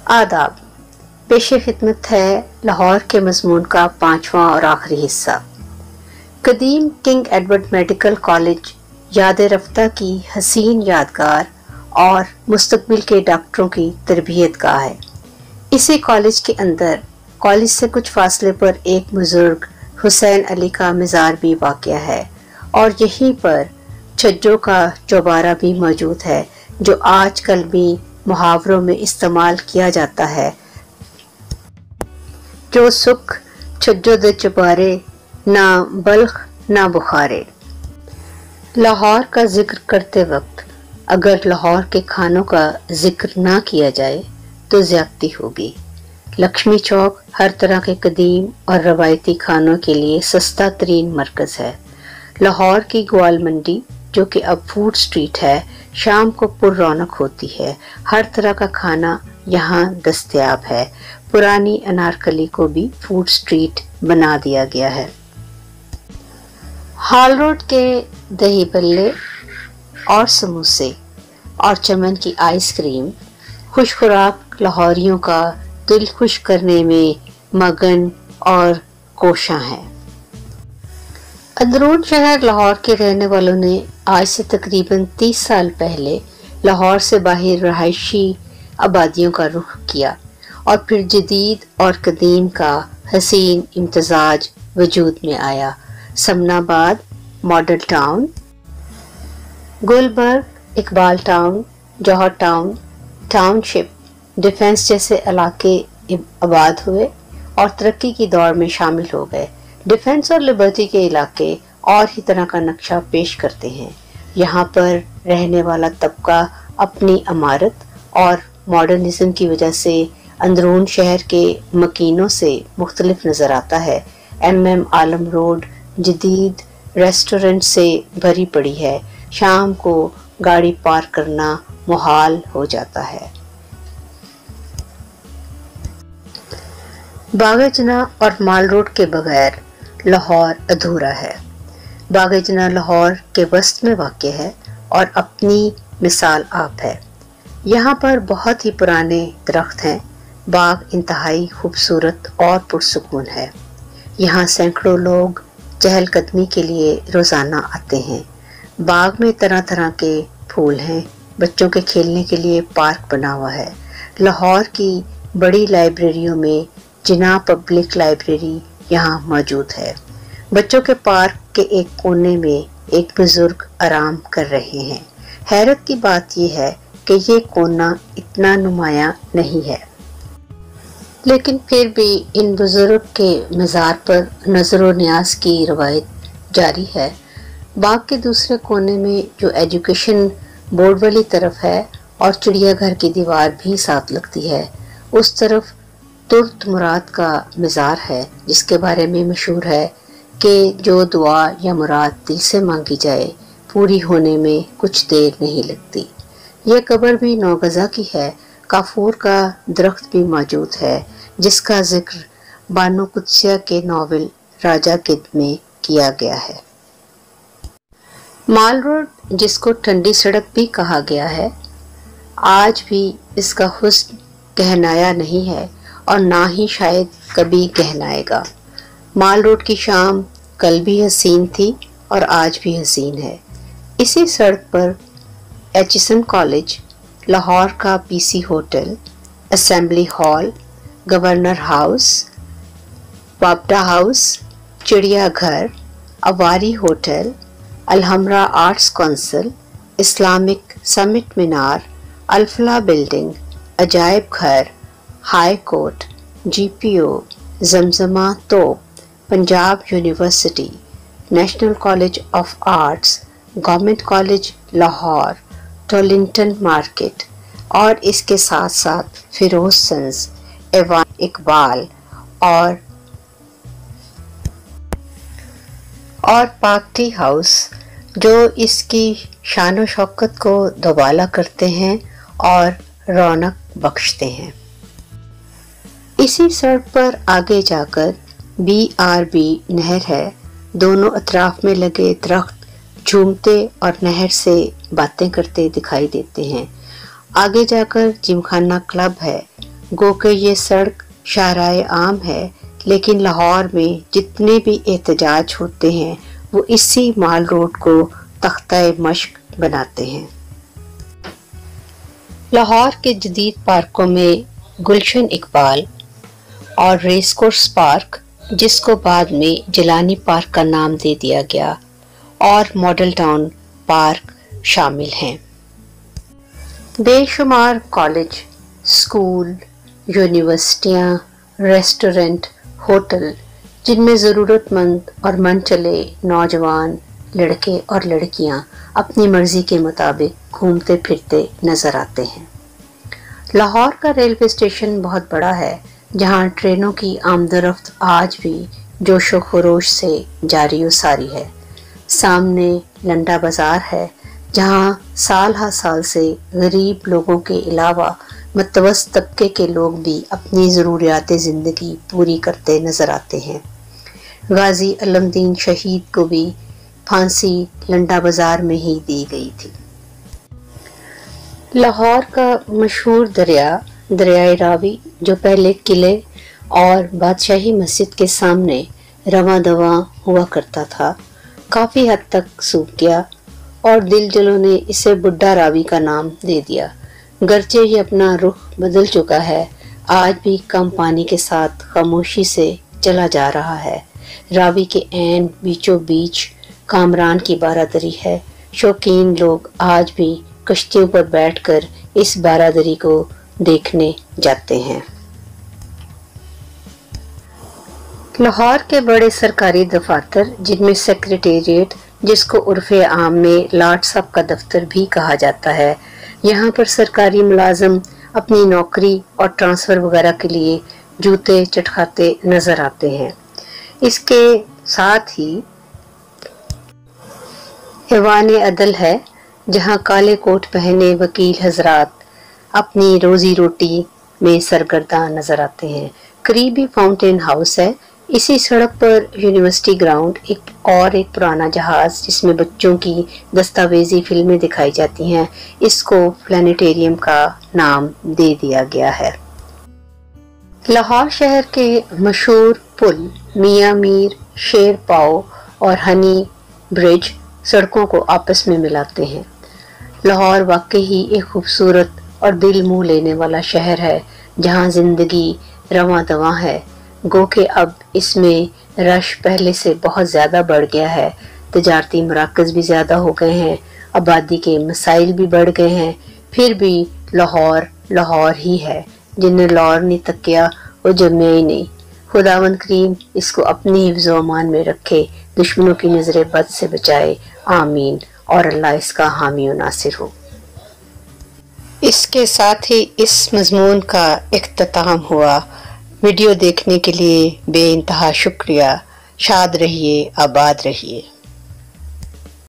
आदाब। पेश खिदमत है लाहौर के मजमून का 5वां और आखिरी हिस्सा। कदीम किंग एडवर्ड मेडिकल कॉलेज याद रफ्ता की हसीन यादगार और मुस्तकबिल के डॉक्टरों की तरबियत गाह है। इसी कॉलेज के अंदर कॉलेज से कुछ फासले पर एक बुजुर्ग हुसैन अली का मज़ार भी वाक़या है और यहीं पर छज्जों का चौबारा भी मौजूद है जो आजकल भी मुहावरों में इस्तेमाल किया जाता है। जो सुख छज्जों दे चौबारे, ना बल्ख ना बुखारे। लाहौर का जिक्र करते वक्त अगर लाहौर के खानों का जिक्र ना किया जाए तो ज़्यादती होगी। लक्ष्मी चौक हर तरह के कदीम और रवायती खानों के लिए सस्ता तरीन मरकज़ है। लाहौर की ग्वाल मंडी जो कि अब फूड स्ट्रीट है, शाम को पुररौनक होती है। हर तरह का खाना यहाँ दस्तयाब है। पुरानी अनारकली को भी फूड स्ट्रीट बना दिया गया है। हॉल रोड के दही बल्ले और समोसे और चमन की आइसक्रीम खुश खुराक लाहौरियों का दिल खुश करने में मगन और कोशां है। अंदरून शहर लाहौर के रहने वालों ने आज से तकरीबन 30 साल पहले लाहौर से बाहर रहायशी आबादियों का रुख किया और फिर जदीद और कदीम का हसीन इम्तजाज वजूद में आया। Samanabad, model town, Gulberg, Iqbal town, Johar town, township, defence जैसे इलाके आबाद हुए और तरक्की की दौर में शामिल हो गए। डिफेंस और लिबर्टी के इलाके और ही तरह का नक्शा पेश करते हैं। यहाँ पर रहने वाला तबका अपनी इमारत और मॉडर्निज्म की वजह से अंदरून शहर के मकीनों से मुख्तलिफ नज़र आता है। MM आलम रोड जदीद रेस्टोरेंट से भरी पड़ी है। शाम को गाड़ी पार्क करना मुहाल हो जाता है। बागेजना और माल रोड के बगैर लाहौर अधूरा है। बागेजना लाहौर के वस्त में वाक़ है और अपनी मिसाल आप है। यहाँ पर बहुत ही पुराने दरख्त हैं। बाग इंतहाई खूबसूरत और पुरसुकून है। यहाँ सैकड़ों लोग चहलकदमी के लिए रोज़ाना आते हैं। बाग में तरह तरह के फूल हैं। बच्चों के खेलने के लिए पार्क बना हुआ है। लाहौर की बड़ी लाइब्रेरियों में जिना पब्लिक लाइब्रेरी यहाँ मौजूद है। बच्चों के पार्क के एक कोने में एक बुजुर्ग आराम कर रहे हैं। हैरत की बात यह है कि ये कोना इतना नुमाया नहीं है, लेकिन फिर भी इन बुजुर्ग के मज़ार पर नज़र न्याज की रवायत जारी है। बाग के दूसरे कोने में जो एजुकेशन बोर्ड वाली तरफ है और चिड़ियाघर की दीवार भी साथ लगती है, उस तरफ तुर्त मुराद का मज़ार है जिसके बारे में मशहूर है कि जो दुआ या मुराद दिल से मांगी जाए पूरी होने में कुछ देर नहीं लगती। यह कब्र भी 9 गज़ा की है। काफूर का दरख्त भी मौजूद है जिसका जिक्र बानो कुद्सिया के नावल राजा किद में किया गया है। माल रोड जिसको ठंडी सड़क भी कहा गया है, आज भी इसका हुस्न कहनाया नहीं है और ना ही शायद कभी कहनाएगा। माल रोड की शाम कल भी हसीन थी और आज भी हसीन है। इसी सड़क पर HSN कॉलेज, लाहौर का PC hotel, assembly hall, governor house, वापडा हाउस, चिड़ियाघर, Avari hotel, Alhamra arts council, Islamic summit Minar, Alfalah building, अजायब घर, हाई कोर्ट, GPO, जमजमा तोप, Punjab university, national college of arts, government college Lahore, Tollington market और इसके साथ साथ फिरोजसंस, इकबाल और पाक टी हाउस जो इसकी शान व शौकत को दोबाला करते हैं और रौनक बख्शते हैं। इसी सड़क पर आगे जाकर BRB नहर है। दोनों अतराफ में लगे दरख्त झूमते और नहर से बातें करते दिखाई देते हैं। आगे जाकर जिमखाना क्लब है। گو کہ یہ سڑک شاہراہ عام ہے، لیکن لاہور میں جتنے بھی احتجاج ہوتے ہیں وہ اسی مال روڈ کو تختہ مشق بناتے ہیں۔ لاہور کے جدید پارکوں میں گلشن اقبال اور ریس کورس پارک، جس کو بعد میں جیلانی پارک کا نام دے دیا گیا، اور ماڈل ٹاؤن پارک شامل ہیں۔ بے شمار کالج، اسکول، یونیورسٹیاں، ریسٹورنٹ، ہوٹل، جن میں ضرورت مند اور من چلے نوجوان لڑکے اور لڑکیاں اپنی مرضی کے مطابق گھومتے پھرتے نظر آتے ہیں۔ لاہور کا ریلوے اسٹیشن بہت بڑا ہے، جہاں ٹرینوں کی آمد و رفت آج بھی جوش و خروش سے جاری و ساری ہے۔ سامنے لنڈا بازار ہے، جہاں سال ہر سال سے غریب لوگوں کے علاوہ متوسط طبقے کے لوگ بھی اپنی ضروریات زندگی پوری کرتے نظر آتے ہیں۔ غازی علم دین شہید کو بھی پھانسی لنڈا بازار میں ہی دی گئی تھی۔ لاہور کا مشہور دریائے راوی، جو پہلے قلعے اور بادشاہی مسجد کے سامنے رواں دواں ہوا کرتا تھا، کافی حد تک سوکھ گیا اور دل جلوں نے اسے بڈھا راوی کا نام دے دیا۔ گرچہ یہ اپنا رخ بدل چکا ہے، آج بھی کم پانی کے ساتھ خاموشی سے چلا جا رہا ہے۔ راوی کے عین بیچوں بیچ کامران کی بارادری ہے۔ شوقین لوگ آج بھی کشتیوں پر بیٹھ کر اس بارادری کو دیکھنے جاتے ہیں۔ لاہور کے بڑے سرکاری دفاتر، جن میں سیکریٹریٹ، جس کو عرف عام میں لاٹ صاحب کا دفتر بھی کہا جاتا ہے، یہاں پر سرکاری ملازم اپنی نوکری اور ٹرانسفر وغیرہ کے لیے جوتے چٹکاتے نظر آتے ہیں۔ اس کے ساتھ ہی ایوان عدل ہے، جہاں کالے کوٹ پہنے وکیل حضرات اپنی روزی روٹی میں سرگرداں نظر آتے ہیں۔ قریبی فاؤنٹین ہاؤس ہے۔ اسی سڑک پر یونیورسٹی گراؤنڈ، ایک پرانا جہاز جس میں بچوں کی دستاویزی فلمیں دکھائی جاتی ہیں، اس کو پلانیٹوریم کا نام دے دیا گیا ہے۔ لاہور شہر کے مشہور پل میاں میر، شیر پاؤ اور ہنی برج سڑکوں کو آپس میں ملاتے ہیں۔ لاہور واقعی ایک خوبصورت اور دل موہ لینے والا شہر ہے، جہاں زندگی رواں دواں ہے۔ گو کہ اب اس میں رش پہلے سے بہت زیادہ بڑھ گیا ہے، تجارتی مراکز بھی زیادہ ہو گئے ہیں، آبادی کے مسائل بھی بڑھ گئے ہیں، پھر بھی لاہور ہی ہے۔ جن نے لاہور نہیں تکیا وہ جمیا ہی نہیں۔ خداوند کریم اس کو اپنی حفظ و امان میں رکھے، دشمنوں کی نظر بد سے بچائے، آمین، اور اللہ اس کا حامی و ناصر ہو۔ اس کے ساتھ ہی اس مضمون کا اختتام ہوا۔ ویڈیو دیکھنے کے لیے بے انتہا شکریہ۔ شاد رہیے، آباد رہیے۔